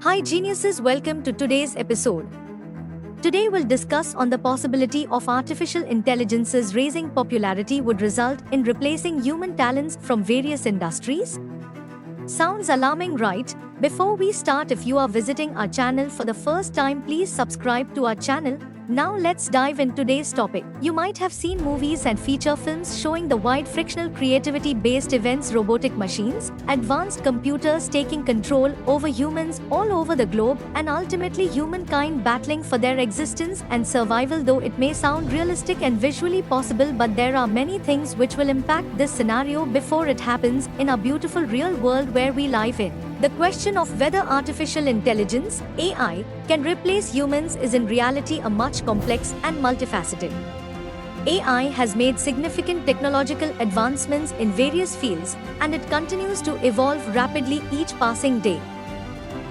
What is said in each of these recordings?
Hi geniuses, welcome to today's episode. Today we'll discuss on the possibility of artificial intelligence's rising popularity would result in replacing human talents from various industries. Sounds alarming, right? Before we start, if you are visiting our channel for the first time, please subscribe to our channel. Now let's dive into today's topic. You might have seen movies and feature films showing the wide frictional creativity-based events, robotic machines, advanced computers taking control over humans all over the globe, and ultimately humankind battling for their existence and survival. Though it may sound realistic and visually possible, but there are many things which will impact this scenario before it happens in our beautiful real world where we live in. The question of whether artificial intelligence, AI, can replace humans is in reality a much complex and multifaceted. AI has made significant technological advancements in various fields, and it continues to evolve rapidly each passing day.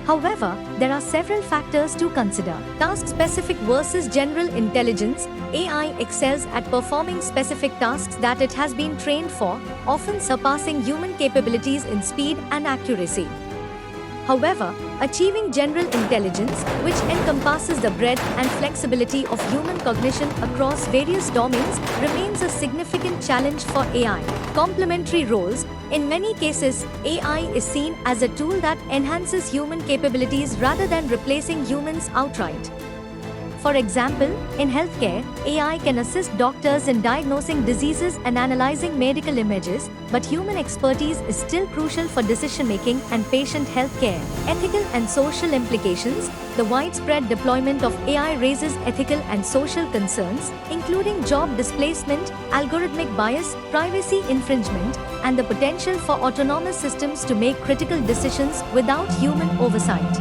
However, there are several factors to consider. Task-specific versus general intelligence. AI excels at performing specific tasks that it has been trained for, often surpassing human capabilities in speed and accuracy. However, achieving general intelligence, which encompasses the breadth and flexibility of human cognition across various domains, remains a significant challenge for AI. Complementary roles. In many cases, AI is seen as a tool that enhances human capabilities rather than replacing humans outright. For example, in healthcare, AI can assist doctors in diagnosing diseases and analyzing medical images, but human expertise is still crucial for decision-making and patient health care. Ethical and social implications. The widespread deployment of AI raises ethical and social concerns, including job displacement, algorithmic bias, privacy infringement, and the potential for autonomous systems to make critical decisions without human oversight.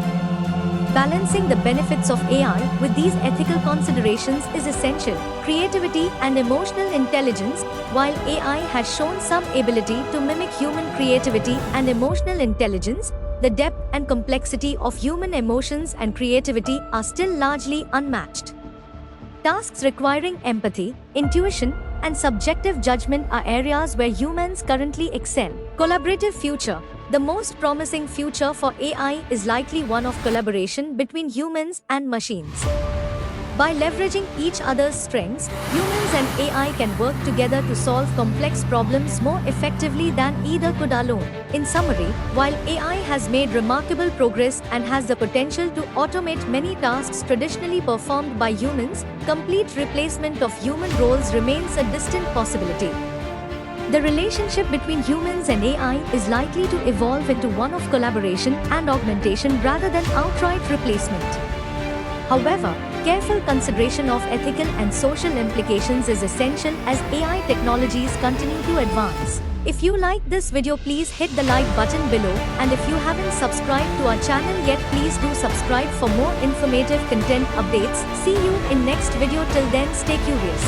Balancing the benefits of AI with these ethical considerations is essential. Creativity and emotional intelligence. While AI has shown some ability to mimic human creativity and emotional intelligence, the depth and complexity of human emotions and creativity are still largely unmatched. Tasks requiring empathy, intuition, and subjective judgment are areas where humans currently excel. Collaborative future. The most promising future for AI is likely one of collaboration between humans and machines. By leveraging each other's strengths, humans and AI can work together to solve complex problems more effectively than either could alone. In summary, while AI has made remarkable progress and has the potential to automate many tasks traditionally performed by humans, complete replacement of human roles remains a distant possibility. The relationship between humans and AI is likely to evolve into one of collaboration and augmentation rather than outright replacement. However, careful consideration of ethical and social implications is essential as AI technologies continue to advance. If you like this video, please hit the like button below, and if you haven't subscribed to our channel yet, please do subscribe for more informative content updates. See you in next video. Till then, stay curious.